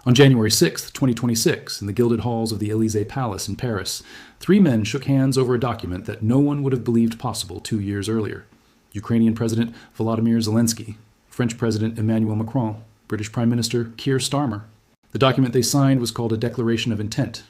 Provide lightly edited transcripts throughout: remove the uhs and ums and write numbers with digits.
On January 6, 2026, in the gilded halls of the Élysée Palace in Paris, three men shook hands over a document that no one would have believed possible 2 years earlier. Ukrainian President Volodymyr Zelensky, French President Emmanuel Macron, British Prime Minister Keir Starmer. The document they signed was called a Declaration of Intent.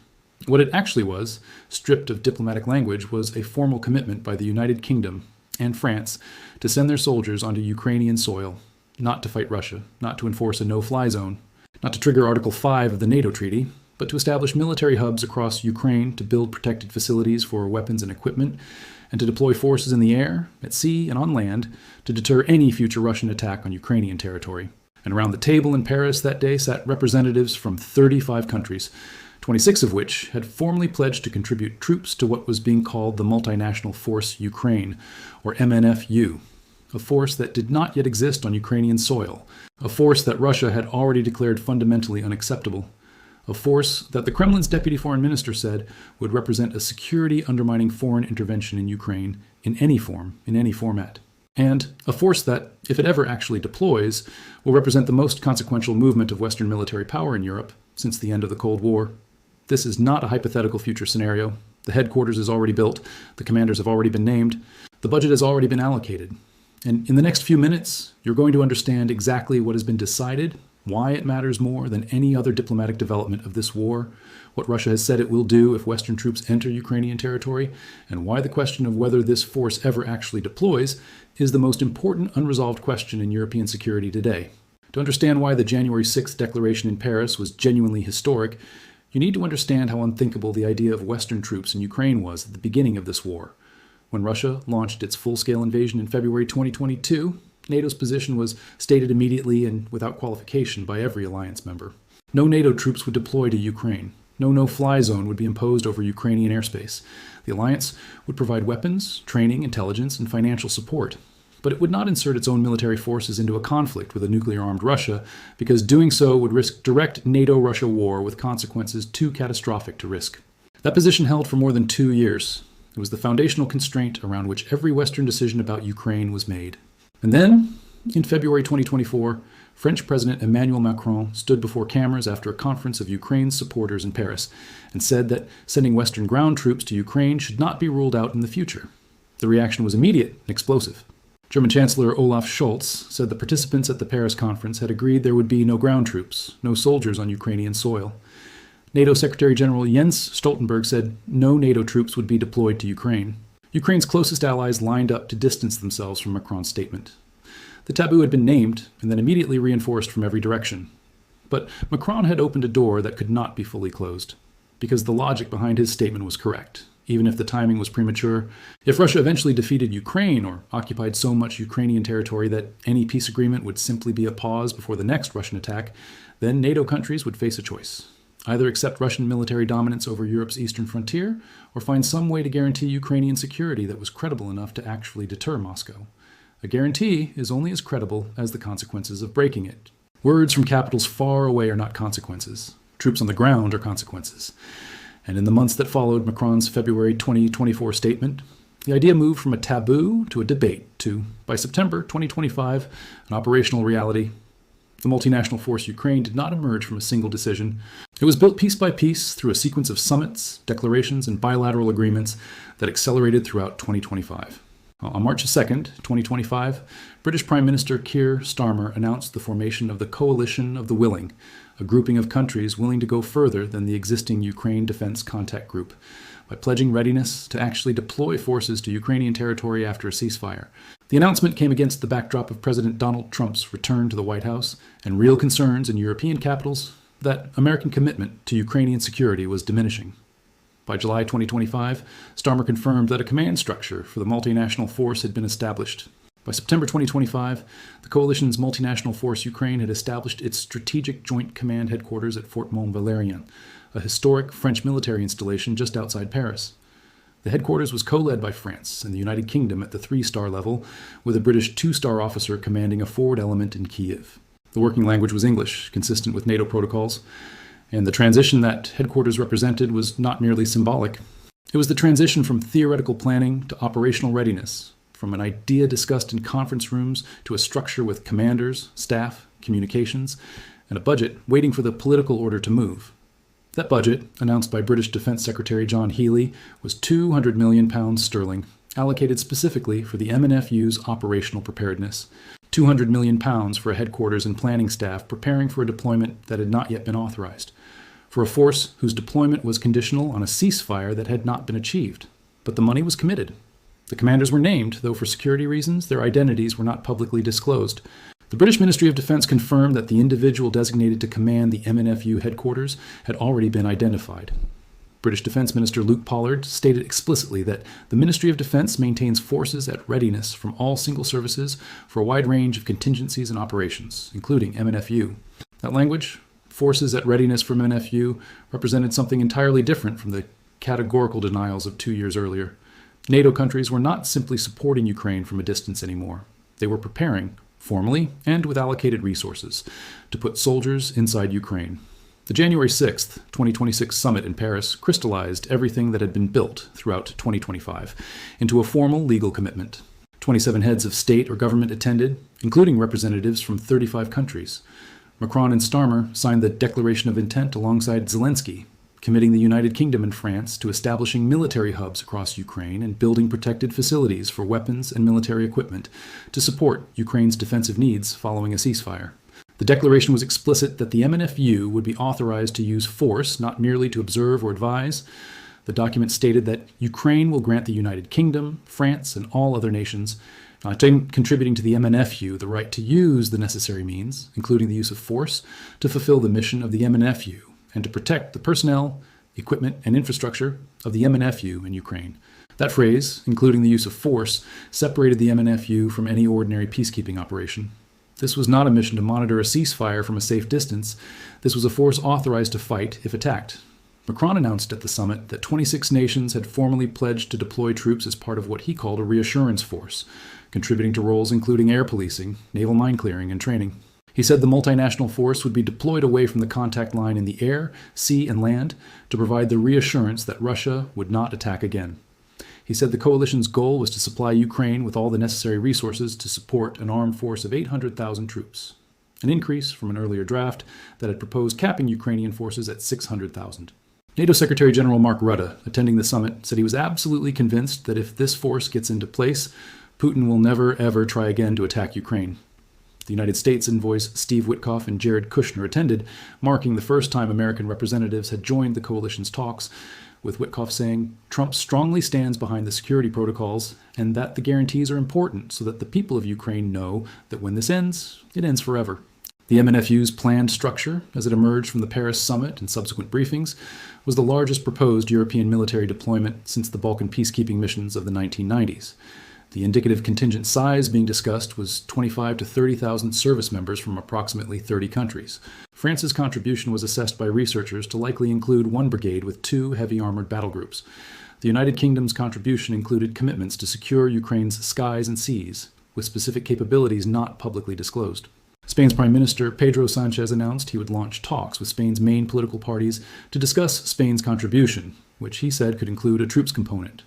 What it actually was, stripped of diplomatic language, was a formal commitment by the United Kingdom and France to send their soldiers onto Ukrainian soil, not to fight Russia, not to enforce a no-fly zone, not to trigger Article 5 of the NATO treaty, but to establish military hubs across Ukraine to build protected facilities for weapons and equipment, and to deploy forces in the air, at sea, and on land to deter any future Russian attack on Ukrainian territory. And around the table in Paris that day sat representatives from 35 countries, 26 of which had formally pledged to contribute troops to what was being called the Multinational Force Ukraine, or MNF-U, a force that did not yet exist on Ukrainian soil, a force that Russia had already declared fundamentally unacceptable, a force that the Kremlin's deputy foreign minister said would represent a security-undermining foreign intervention in Ukraine in any form, in any format, and a force that, if it ever actually deploys, will represent the most consequential movement of Western military power in Europe since the end of the Cold War. This is not a hypothetical future scenario. The headquarters is already built, the commanders have already been named, the budget has already been allocated. And in the next few minutes, you're going to understand exactly what has been decided, why it matters more than any other diplomatic development of this war, what Russia has said it will do if Western troops enter Ukrainian territory, and why the question of whether this force ever actually deploys is the most important unresolved question in European security today. To understand why the January 6th declaration in Paris was genuinely historic, you need to understand how unthinkable the idea of Western troops in Ukraine was at the beginning of this war. When Russia launched its full-scale invasion in February 2022, NATO's position was stated immediately and without qualification by every alliance member. No NATO troops would deploy to Ukraine. No no-fly zone would be imposed over Ukrainian airspace. The alliance would provide weapons, training, intelligence, and financial support. But it would not insert its own military forces into a conflict with a nuclear-armed Russia, because doing so would risk direct NATO-Russia war with consequences too catastrophic to risk. That position held for more than 2 years. It was the foundational constraint around which every Western decision about Ukraine was made. And then, in February 2024, French President Emmanuel Macron stood before cameras after a conference of Ukraine's supporters in Paris and said that sending Western ground troops to Ukraine should not be ruled out in the future. The reaction was immediate and explosive. German Chancellor Olaf Scholz said the participants at the Paris conference had agreed there would be no ground troops, no soldiers on Ukrainian soil. NATO Secretary General Jens Stoltenberg said no NATO troops would be deployed to Ukraine. Ukraine's closest allies lined up to distance themselves from Macron's statement. The taboo had been named and then immediately reinforced from every direction. But Macron had opened a door that could not be fully closed, because the logic behind his statement was correct, even if the timing was premature. If Russia eventually defeated Ukraine or occupied so much Ukrainian territory that any peace agreement would simply be a pause before the next Russian attack, then NATO countries would face a choice. Either accept Russian military dominance over Europe's eastern frontier, or find some way to guarantee Ukrainian security that was credible enough to actually deter Moscow. A guarantee is only as credible as the consequences of breaking it. Words from capitals far away are not consequences. Troops on the ground are consequences. And in the months that followed Macron's February 2024 statement, the idea moved from a taboo to a debate to, by September 2025, an operational reality. The multinational force Ukraine did not emerge from a single decision. It was built piece by piece through a sequence of summits, declarations, and bilateral agreements that accelerated throughout 2025. On March 2nd, 2025, British Prime Minister Keir Starmer announced the formation of the Coalition of the Willing, a grouping of countries willing to go further than the existing Ukraine Defense Contact Group, by pledging readiness to actually deploy forces to Ukrainian territory after a ceasefire. The announcement came against the backdrop of President Donald Trump's return to the White House and real concerns in European capitals that American commitment to Ukrainian security was diminishing. By July 2025, Starmer confirmed that a command structure for the multinational force had been established. By September 2025, the coalition's multinational force Ukraine had established its strategic joint command headquarters at Fort Mont-Valérien, a historic French military installation just outside Paris. The headquarters was co-led by France and the United Kingdom at the 3-star level, with a British 2-star officer commanding a forward element in Kyiv. The working language was English, consistent with NATO protocols, and the transition that headquarters represented was not merely symbolic. It was the transition from theoretical planning to operational readiness, from an idea discussed in conference rooms to a structure with commanders, staff, communications, and a budget waiting for the political order to move. That budget, announced by British Defence Secretary John Healey, was £200 million sterling, allocated specifically for the MNF-U's operational preparedness. £200 million for a headquarters and planning staff preparing for a deployment that had not yet been authorized, for a force whose deployment was conditional on a ceasefire that had not been achieved. But the money was committed. The commanders were named, though for security reasons their identities were not publicly disclosed. The British Ministry of Defence confirmed that the individual designated to command the MNF-U headquarters had already been identified. British Defence Minister Luke Pollard stated explicitly that the Ministry of Defence maintains forces at readiness from all single services for a wide range of contingencies and operations, including MNF-U. That language, forces at readiness from MNF-U, represented something entirely different from the categorical denials of 2 years earlier. NATO countries were not simply supporting Ukraine from a distance anymore. They were preparing, formally and with allocated resources, to put soldiers inside Ukraine. The January 6, 2026 summit in Paris crystallized everything that had been built throughout 2025 into a formal legal commitment. 27 heads of state or government attended, including representatives from 35 countries. Macron and Starmer signed the Declaration of Intent alongside Zelensky, committing the United Kingdom and France to establishing military hubs across Ukraine and building protected facilities for weapons and military equipment to support Ukraine's defensive needs following a ceasefire. The declaration was explicit that the MNF-U would be authorized to use force, not merely to observe or advise. The document stated that Ukraine will grant the United Kingdom, France, and all other nations contributing to the MNF-U the right to use the necessary means, including the use of force, to fulfill the mission of the MNF-U and to protect the personnel, equipment, and infrastructure of the MNF-U in Ukraine. That phrase, including the use of force, separated the MNF-U from any ordinary peacekeeping operation. This was not a mission to monitor a ceasefire from a safe distance. This was a force authorized to fight if attacked. Macron announced at the summit that 26 nations had formally pledged to deploy troops as part of what he called a reassurance force, contributing to roles including air policing, naval mine clearing, and training. He said the multinational force would be deployed away from the contact line in the air, sea, and land to provide the reassurance that Russia would not attack again. He said the coalition's goal was to supply Ukraine with all the necessary resources to support an armed force of 800,000 troops, an increase from an earlier draft that had proposed capping Ukrainian forces at 600,000. NATO Secretary General Mark Rutte, attending the summit, said he was absolutely convinced that if this force gets into place, Putin will never, ever try again to attack Ukraine. The United States envoys Steve Witkoff and Jared Kushner attended, marking the first time American representatives had joined the coalition's talks, with Witkoff saying Trump strongly stands behind the security protocols and that the guarantees are important so that the people of Ukraine know that when this ends, it ends forever. The MNF-U's planned structure, as it emerged from the Paris summit and subsequent briefings, was the largest proposed European military deployment since the Balkan peacekeeping missions of the 1990s. The indicative contingent size being discussed was 25 to 30,000 service members from approximately 30 countries. France's contribution was assessed by researchers to likely include one brigade with 2 heavy armored battle groups. The United Kingdom's contribution included commitments to secure Ukraine's skies and seas, with specific capabilities not publicly disclosed. Spain's Prime Minister Pedro Sanchez announced he would launch talks with Spain's main political parties to discuss Spain's contribution, which he said could include a troops component.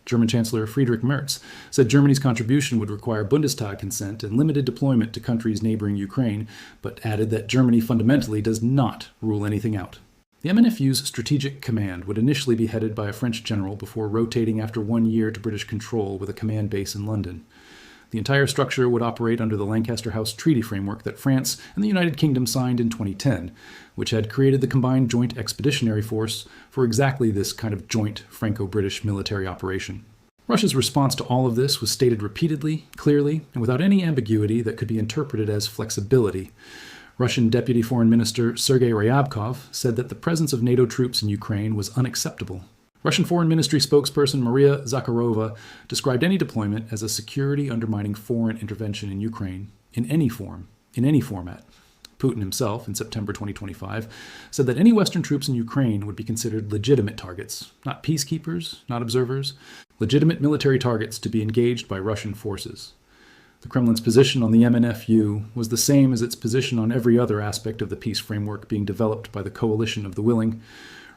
German Chancellor Friedrich Merz said Germany's contribution would require Bundestag consent and limited deployment to countries neighboring Ukraine, but added that Germany fundamentally does not rule anything out. The MNF-U's strategic command would initially be headed by a French general before rotating after 1 year to British control with a command base in London. The entire structure would operate under the Lancaster House Treaty framework that France and the United Kingdom signed in 2010, which had created the Combined Joint Expeditionary Force for exactly this kind of joint Franco-British military operation. Russia's response to all of this was stated repeatedly, clearly, and without any ambiguity that could be interpreted as flexibility. Russian Deputy Foreign Minister Sergei Ryabkov said that the presence of NATO troops in Ukraine was unacceptable. Russian Foreign Ministry spokesperson Maria Zakharova described any deployment as a security-undermining foreign intervention in Ukraine, in any form, in any format. Putin himself, in September 2025, said that any Western troops in Ukraine would be considered legitimate targets, not peacekeepers, not observers, legitimate military targets to be engaged by Russian forces. The Kremlin's position on the MNF-U was the same as its position on every other aspect of the peace framework being developed by the coalition of the willing.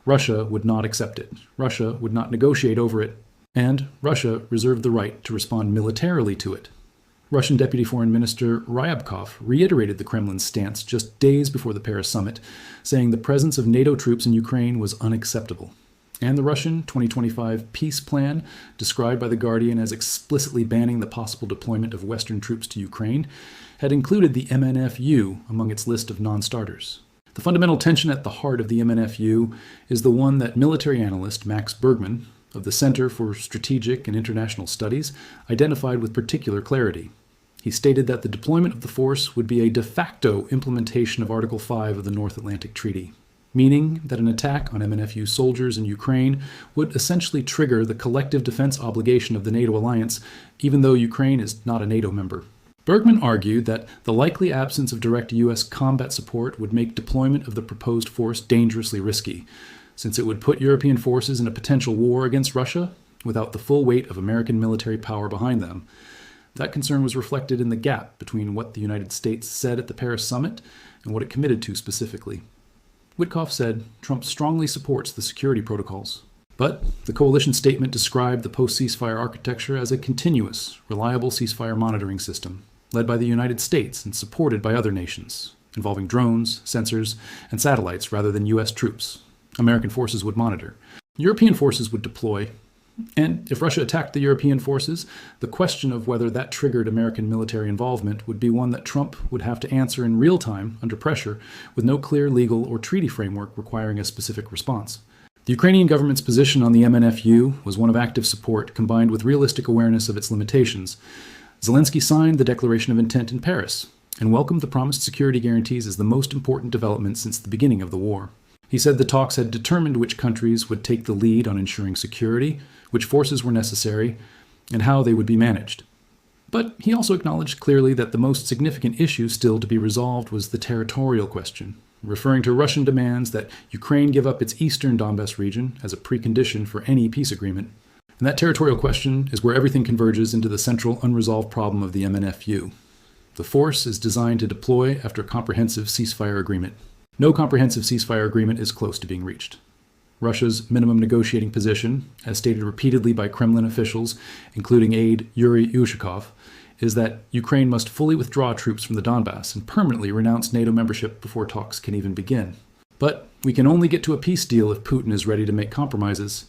Russia would not accept it. Russia would not negotiate over it. And Russia reserved the right to respond militarily to it. Russian Deputy Foreign Minister Ryabkov reiterated the Kremlin's stance just days before the Paris summit, saying the presence of NATO troops in Ukraine was unacceptable. And the Russian 2025 peace plan, described by The Guardian as explicitly banning the possible deployment of Western troops to Ukraine, had included the MNF-U among its list of non-starters. The fundamental tension at the heart of the MNF-U is the one that military analyst Max Bergman, of the Center for Strategic and International Studies, identified with particular clarity. He stated that the deployment of the force would be a de facto implementation of Article 5 of the North Atlantic Treaty, meaning that an attack on MNF-U soldiers in Ukraine would essentially trigger the collective defense obligation of the NATO alliance, even though Ukraine is not a NATO member. Bergman argued that the likely absence of direct U.S. combat support would make deployment of the proposed force dangerously risky, since it would put European forces in a potential war against Russia without the full weight of American military power behind them. That concern was reflected in the gap between what the United States said at the Paris summit and what it committed to specifically. Witkoff said Trump strongly supports the security protocols, but the coalition statement described the post-ceasefire architecture as a continuous, reliable ceasefire monitoring system, led by the United States and supported by other nations, involving drones, sensors, and satellites rather than U.S. troops. American forces would monitor. European forces would deploy. And if Russia attacked the European forces, the question of whether that triggered American military involvement would be one that Trump would have to answer in real time under pressure, with no clear legal or treaty framework requiring a specific response. The Ukrainian government's position on the MNF-U was one of active support combined with realistic awareness of its limitations. Zelensky signed the Declaration of Intent in Paris and welcomed the promised security guarantees as the most important development since the beginning of the war. He said the talks had determined which countries would take the lead on ensuring security, which forces were necessary, and how they would be managed. But he also acknowledged clearly that the most significant issue still to be resolved was the territorial question, referring to Russian demands that Ukraine give up its eastern Donbas region as a precondition for any peace agreement. And that territorial question is where everything converges into the central unresolved problem of the MNF-U. The force is designed to deploy after a comprehensive ceasefire agreement. No comprehensive ceasefire agreement is close to being reached. Russia's minimum negotiating position, as stated repeatedly by Kremlin officials, including aide Yuri Ushakov, is that Ukraine must fully withdraw troops from the Donbas and permanently renounce NATO membership before talks can even begin. But we can only get to a peace deal if Putin is ready to make compromises.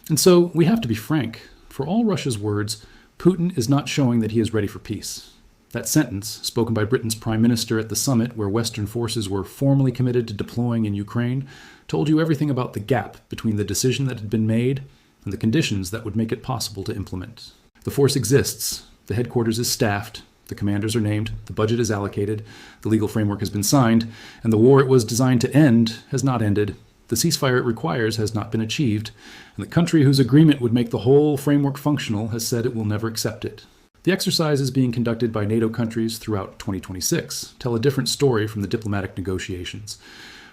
And so we have to be frank. For all Russia's words, Putin is not showing that he is ready for peace. That sentence, spoken by Britain's Prime Minister at the summit where Western forces were formally committed to deploying in Ukraine, told you everything about the gap between the decision that had been made and the conditions that would make it possible to implement. The force exists, the headquarters is staffed, the commanders are named, the budget is allocated, the legal framework has been signed, and the war it was designed to end has not ended, the ceasefire it requires has not been achieved, and the country whose agreement would make the whole framework functional has said it will never accept it. The exercises being conducted by NATO countries throughout 2026 tell a different story from the diplomatic negotiations.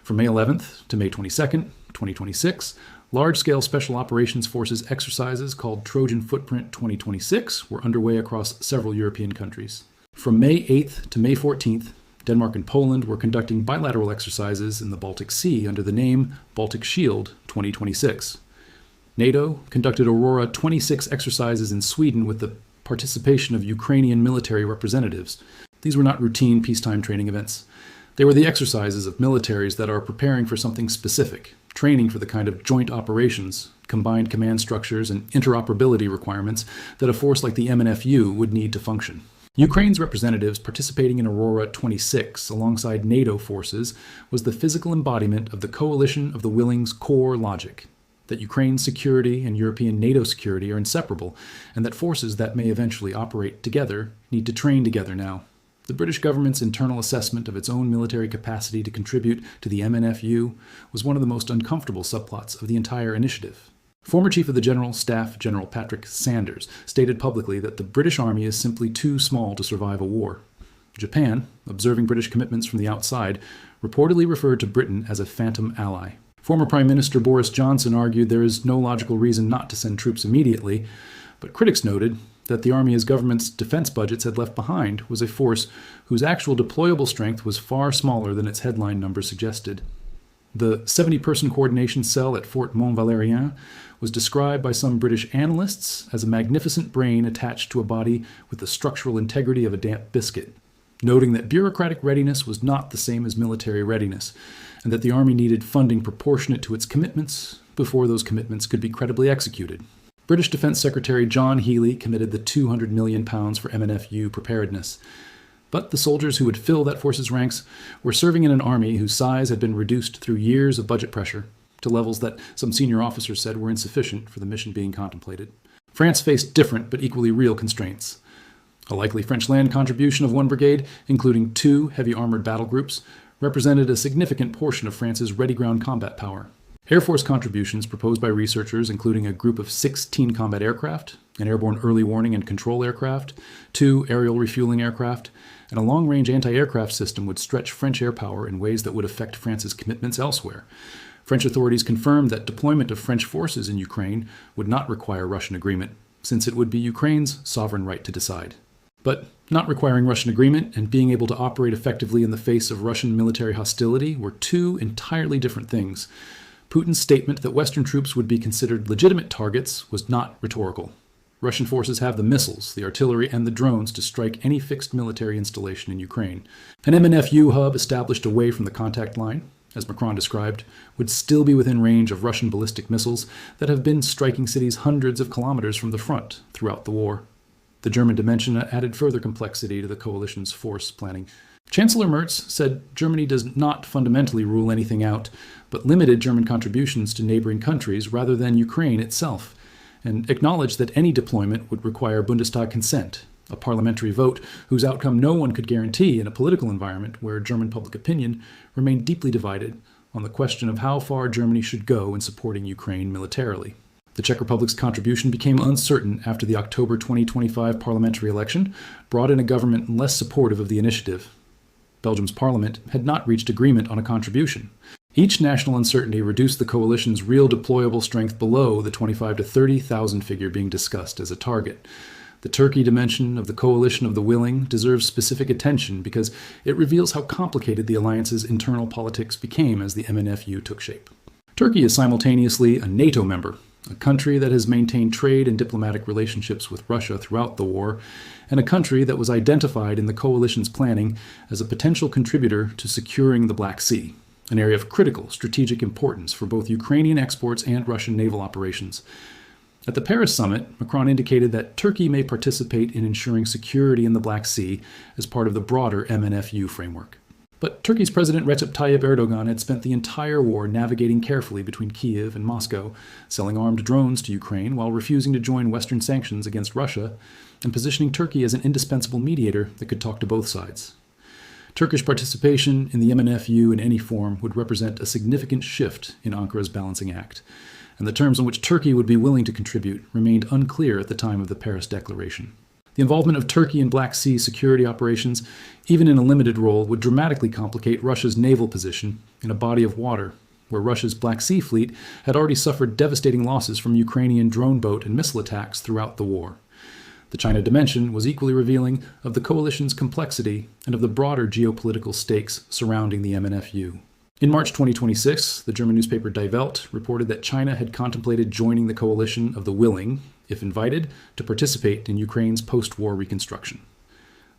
From May 11th to May 22nd, 2026, large-scale Special Operations Forces exercises called Trojan Footprint 2026 were underway across several European countries. From May 8th to May 14th, Denmark and Poland were conducting bilateral exercises in the Baltic Sea under the name Baltic Shield 2026. NATO conducted Aurora 26 exercises in Sweden with the participation of Ukrainian military representatives. These were not routine peacetime training events. They were the exercises of militaries that are preparing for something specific, training for the kind of joint operations, combined command structures, and interoperability requirements that a force like the MNF-U would need to function. Ukraine's representatives participating in Aurora 26 alongside NATO forces was the physical embodiment of the coalition of the willing's core logic, that Ukraine's security and European NATO security are inseparable, and that forces that may eventually operate together need to train together now. The British government's internal assessment of its own military capacity to contribute to the MNF-U was one of the most uncomfortable subplots of the entire initiative. Former Chief of the General Staff General Patrick Sanders stated publicly that the British Army is simply too small to survive a war. Japan, observing British commitments from the outside, reportedly referred to Britain as a phantom ally. Former Prime Minister Boris Johnson argued there is no logical reason not to send troops immediately, but critics noted that the army his government's defense budgets had left behind was a force whose actual deployable strength was far smaller than its headline numbers suggested. The 70-person coordination cell at Fort Mont-Valérien was described by some British analysts as a magnificent brain attached to a body with the structural integrity of a damp biscuit, noting that bureaucratic readiness was not the same as military readiness, and that the Army needed funding proportionate to its commitments before those commitments could be credibly executed. British Defence Secretary John Healey committed the £200 million for MNF-U preparedness. But the soldiers who would fill that force's ranks were serving in an army whose size had been reduced through years of budget pressure to levels that some senior officers said were insufficient for the mission being contemplated. France faced different but equally real constraints. A likely French land contribution of one brigade, including 2 heavy armored battle groups, represented a significant portion of France's ready-ground combat power. Air Force contributions proposed by researchers, including a group of 16 combat aircraft, an airborne early warning and control aircraft, 2 aerial refueling aircraft, and a long-range anti-aircraft system would stretch French air power in ways that would affect France's commitments elsewhere. French authorities confirmed that deployment of French forces in Ukraine would not require Russian agreement, since it would be Ukraine's sovereign right to decide. But not requiring Russian agreement and being able to operate effectively in the face of Russian military hostility were 2 entirely different things. Putin's statement that Western troops would be considered legitimate targets was not rhetorical. Russian forces have the missiles, the artillery, and the drones to strike any fixed military installation in Ukraine. An MNF-U hub established away from the contact line, as Macron described, would still be within range of Russian ballistic missiles that have been striking cities hundreds of kilometers from the front throughout the war. The German dimension added further complexity to the coalition's force planning. Chancellor Merz said Germany does not fundamentally rule anything out, but limited German contributions to neighboring countries rather than Ukraine itself, and acknowledged that any deployment would require Bundestag consent, a parliamentary vote whose outcome no one could guarantee in a political environment where German public opinion remained deeply divided on the question of how far Germany should go in supporting Ukraine militarily. The Czech Republic's contribution became uncertain after the October 2025 parliamentary election brought in a government less supportive of the initiative. Belgium's parliament had not reached agreement on a contribution. Each national uncertainty reduced the coalition's real deployable strength below the 25,000 to 30,000 figure being discussed as a target. The Turkey dimension of the coalition of the willing deserves specific attention because it reveals how complicated the alliance's internal politics became as the MNF-U took shape. Turkey is simultaneously a NATO member, a country that has maintained trade and diplomatic relationships with Russia throughout the war, and a country that was identified in the coalition's planning as a potential contributor to securing the Black Sea, an area of critical strategic importance for both Ukrainian exports and Russian naval operations. At the Paris summit, Macron indicated that Turkey may participate in ensuring security in the Black Sea as part of the broader MNF-U framework. But Turkey's President Recep Tayyip Erdogan had spent the entire war navigating carefully between Kiev and Moscow, selling armed drones to Ukraine while refusing to join Western sanctions against Russia, and positioning Turkey as an indispensable mediator that could talk to both sides. Turkish participation in the MNF-U in any form would represent a significant shift in Ankara's balancing act, and the terms on which Turkey would be willing to contribute remained unclear at the time of the Paris Declaration. The involvement of Turkey in Black Sea security operations, even in a limited role, would dramatically complicate Russia's naval position in a body of water where Russia's Black Sea fleet had already suffered devastating losses from Ukrainian drone boat and missile attacks throughout the war. The China dimension was equally revealing of the coalition's complexity and of the broader geopolitical stakes surrounding the MNF-U. In March 2026, the German newspaper Die Welt reported that China had contemplated joining the coalition of the willing, if invited, to participate in Ukraine's post-war reconstruction.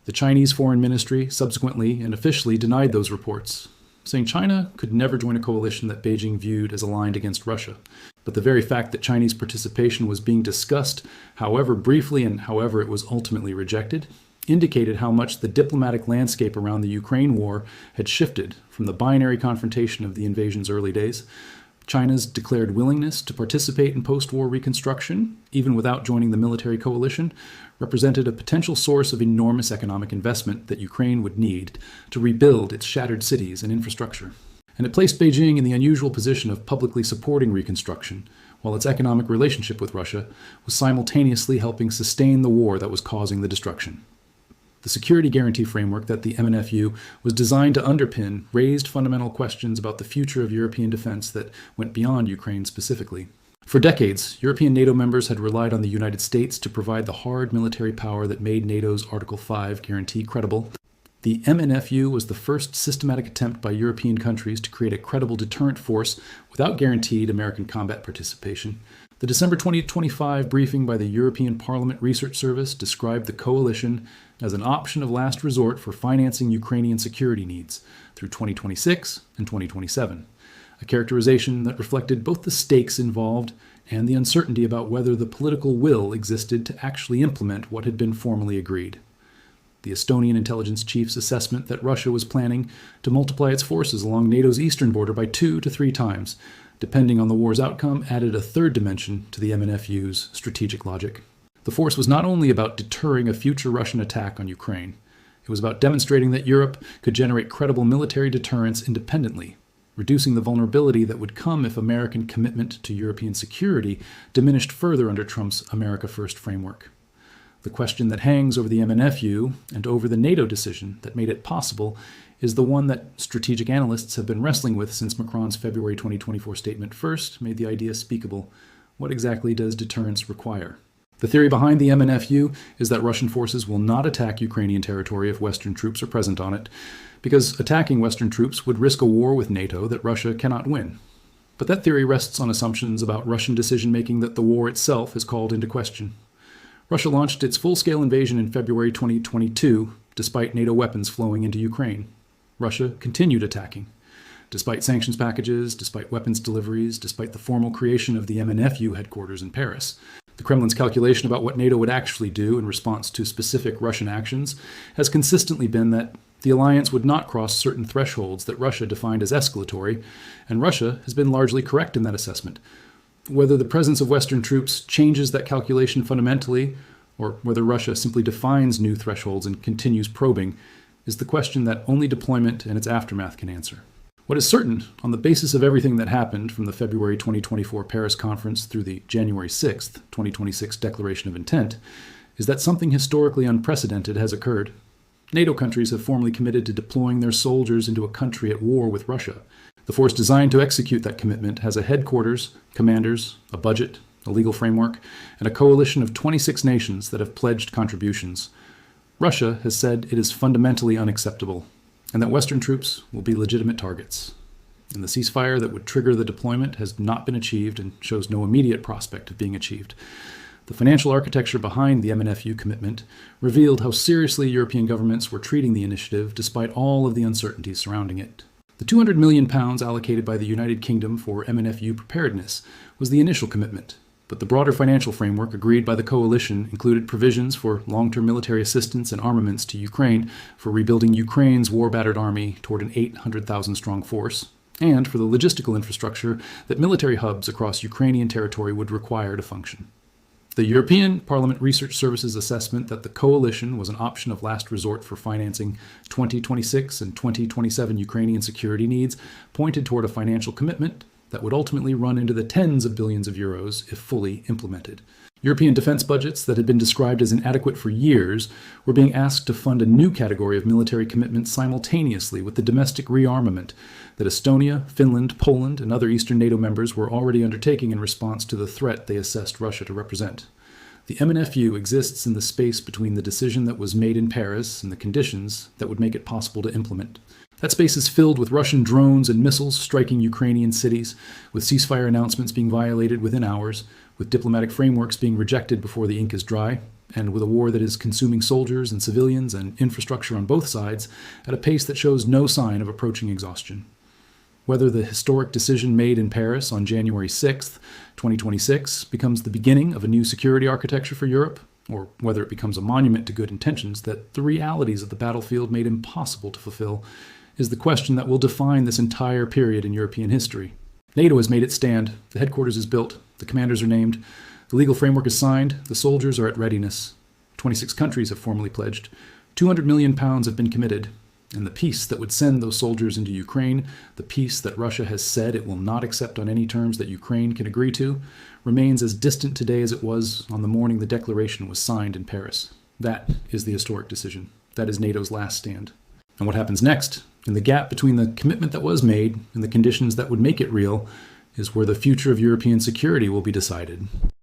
The Chinese Foreign Ministry subsequently and officially denied those reports, saying China could never join a coalition that Beijing viewed as aligned against Russia. But the very fact that Chinese participation was being discussed, however briefly and however it was ultimately rejected, indicated how much the diplomatic landscape around the Ukraine war had shifted from the binary confrontation of the invasion's early days. China's declared willingness to participate in post-war reconstruction, even without joining the military coalition, represented a potential source of enormous economic investment that Ukraine would need to rebuild its shattered cities and infrastructure. And it placed Beijing in the unusual position of publicly supporting reconstruction, while its economic relationship with Russia was simultaneously helping sustain the war that was causing the destruction. The security guarantee framework that the MNF-U was designed to underpin raised fundamental questions about the future of European defense that went beyond Ukraine specifically. For decades, European NATO members had relied on the United States to provide the hard military power that made NATO's Article 5 guarantee credible. The MNF-U was the first systematic attempt by European countries to create a credible deterrent force without guaranteed American combat participation. The December 2025 briefing by the European Parliament Research Service described the coalition as an option of last resort for financing Ukrainian security needs through 2026 and 2027, a characterization that reflected both the stakes involved and the uncertainty about whether the political will existed to actually implement what had been formally agreed. The Estonian intelligence chief's assessment that Russia was planning to multiply its forces along NATO's eastern border by 2 to 3 times, depending on the war's outcome, added a third dimension to the MNF-U's strategic logic. The force was not only about deterring a future Russian attack on Ukraine, it was about demonstrating that Europe could generate credible military deterrence independently, reducing the vulnerability that would come if American commitment to European security diminished further under Trump's America First framework. The question that hangs over the MNF-U and over the NATO decision that made it possible is the one that strategic analysts have been wrestling with since Macron's February 2024 statement first made the idea speakable. What exactly does deterrence require? The theory behind the MNF-U is that Russian forces will not attack Ukrainian territory if Western troops are present on it, because attacking Western troops would risk a war with NATO that Russia cannot win. But that theory rests on assumptions about Russian decision-making that the war itself has called into question. Russia launched its full-scale invasion in February 2022, despite NATO weapons flowing into Ukraine. Russia continued attacking. Despite sanctions packages, despite weapons deliveries, despite the formal creation of the MNF-U headquarters in Paris, the Kremlin's calculation about what NATO would actually do in response to specific Russian actions has consistently been that the alliance would not cross certain thresholds that Russia defined as escalatory, and Russia has been largely correct in that assessment. Whether the presence of Western troops changes that calculation fundamentally, or whether Russia simply defines new thresholds and continues probing, is the question that only deployment and its aftermath can answer. What is certain, on the basis of everything that happened from the February 2024 Paris conference through the January 6, 2026 Declaration of Intent, is that something historically unprecedented has occurred. NATO countries have formally committed to deploying their soldiers into a country at war with Russia. The force designed to execute that commitment has a headquarters, commanders, a budget, a legal framework, and a coalition of 26 nations that have pledged contributions. Russia has said it is fundamentally unacceptable, and that Western troops will be legitimate targets. And the ceasefire that would trigger the deployment has not been achieved and shows no immediate prospect of being achieved. The financial architecture behind the MNF-U commitment revealed how seriously European governments were treating the initiative despite all of the uncertainties surrounding it. The £200 million allocated by the United Kingdom for MNF-U preparedness was the initial commitment, but the broader financial framework agreed by the coalition included provisions for long-term military assistance and armaments to Ukraine for rebuilding Ukraine's war-battered army toward an 800,000-strong force, and for the logistical infrastructure that military hubs across Ukrainian territory would require to function. The European Parliament Research Service's assessment that the coalition was an option of last resort for financing 2026 and 2027 Ukrainian security needs pointed toward a financial commitment that would ultimately run into the tens of billions of euros if fully implemented. European defense budgets that had been described as inadequate for years were being asked to fund a new category of military commitment simultaneously with the domestic rearmament that Estonia, Finland, Poland, and other Eastern NATO members were already undertaking in response to the threat they assessed Russia to represent. The MNF-U exists in the space between the decision that was made in Paris and the conditions that would make it possible to implement. That space is filled with Russian drones and missiles striking Ukrainian cities, with ceasefire announcements being violated within hours, with diplomatic frameworks being rejected before the ink is dry, and with a war that is consuming soldiers and civilians and infrastructure on both sides at a pace that shows no sign of approaching exhaustion. Whether the historic decision made in Paris on January 6, 2026, becomes the beginning of a new security architecture for Europe, or whether it becomes a monument to good intentions that the realities of the battlefield made impossible to fulfill, is the question that will define this entire period in European history. NATO has made its stand, the headquarters is built, the commanders are named, the legal framework is signed, the soldiers are at readiness. 26 countries have formally pledged, £200 million have been committed, and the peace that would send those soldiers into Ukraine, the peace that Russia has said it will not accept on any terms that Ukraine can agree to, remains as distant today as it was on the morning the declaration was signed in Paris. That is the historic decision. That is NATO's last stand. And what happens next, in the gap between the commitment that was made and the conditions that would make it real, is where the future of European security will be decided.